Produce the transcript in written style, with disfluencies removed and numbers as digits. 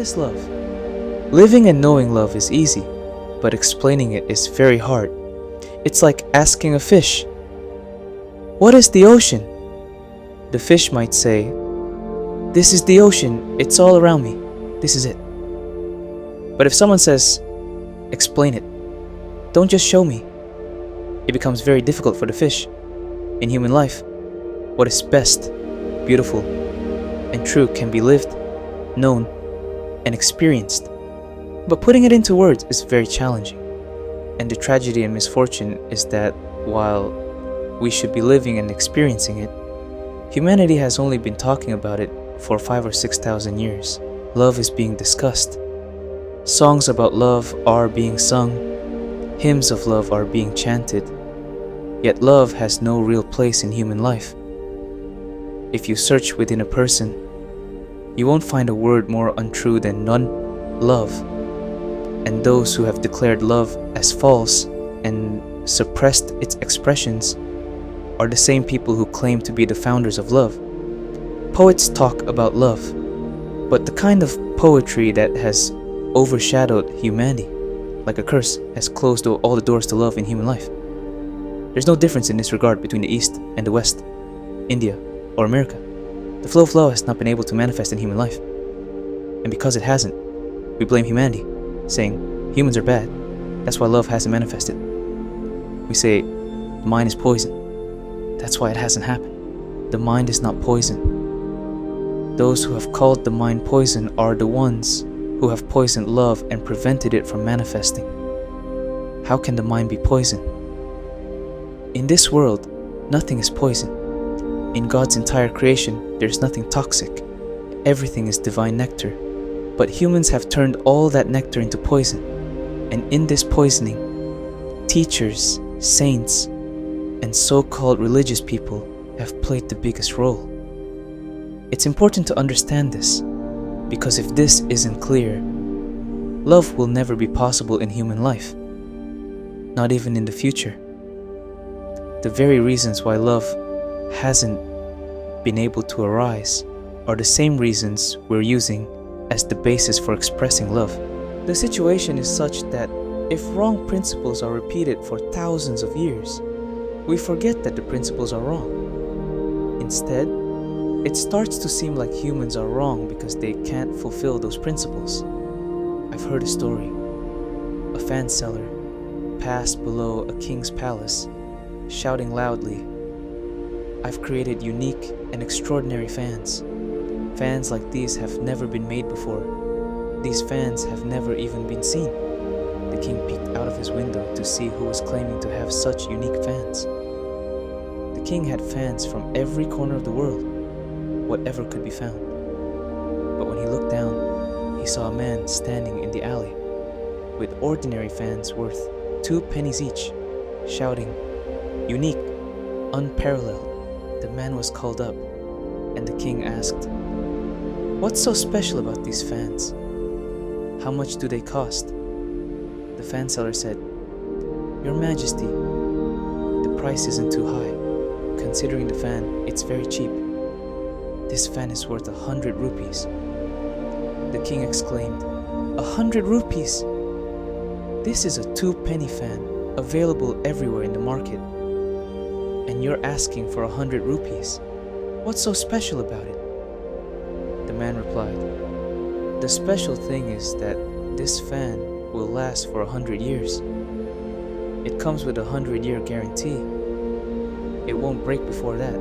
is love? Living and knowing love is easy, but explaining it is very hard. It's like asking a fish, "What is the ocean?" The fish might say, "This is the ocean, it's all around me, this is it." But if someone says, "Explain it, don't just show me," it becomes very difficult for the fish. In human life, what is best, beautiful, and true can be lived, known, and experienced. But putting it into words is very challenging. And the tragedy and misfortune is that while we should be living and experiencing it, humanity has only been talking about it for 5,000 or 6,000 years. Love is being discussed. Songs about love are being sung. Hymns of love are being chanted. Yet love has no real place in human life. If you search within a person, you won't find a word more untrue than none, love. And those who have declared love as false and suppressed its expressions are the same people who claim to be the founders of love. Poets talk about love, but the kind of poetry that has overshadowed humanity, like a curse, has closed all the doors to love in human life. There's no difference in this regard between the East and the West, India or America. The flow of love has not been able to manifest in human life. And because it hasn't, we blame humanity, saying humans are bad, that's why love hasn't manifested. We say the mind is poison, that's why it hasn't happened. The mind is not poison. Those who have called the mind poison are the ones who have poisoned love and prevented it from manifesting. How can the mind be poison? In this world, nothing is poison. In God's entire creation, there's nothing toxic. Everything is divine nectar. But humans have turned all that nectar into poison. And in this poisoning, teachers, saints, and so-called religious people have played the biggest role. It's important to understand this, because if this isn't clear, love will never be possible in human life, not even in the future. The very reasons why love hasn't been able to arise are the same reasons we're using as the basis for expressing love. The situation is such that if wrong principles are repeated for thousands of years, we forget that the principles are wrong. Instead, it starts to seem like humans are wrong because they can't fulfill those principles. I've heard a story. A fan seller passed below a king's palace, shouting loudly, "I've created unique and extraordinary fans. Fans like these have never been made before. These fans have never even been seen." The king peeked out of his window to see who was claiming to have such unique fans. The king had fans from every corner of the world, whatever could be found. But when he looked down, he saw a man standing in the alley with ordinary fans worth 2 pennies each, shouting, "Unique, unparalleled." The man was called up, and the king asked, "What's so special about these fans? How much do they cost?" The fan seller said, "Your Majesty, the price isn't too high. Considering the fan, it's very cheap. This fan is worth 100 rupees. The king exclaimed, 100 rupees? This is a 2-penny fan, available everywhere in the market. And you're asking for 100 rupees. What's so special about it?" The man replied, "The special thing is that this fan will last for 100 years. It comes with a 100-year guarantee. It won't break before that.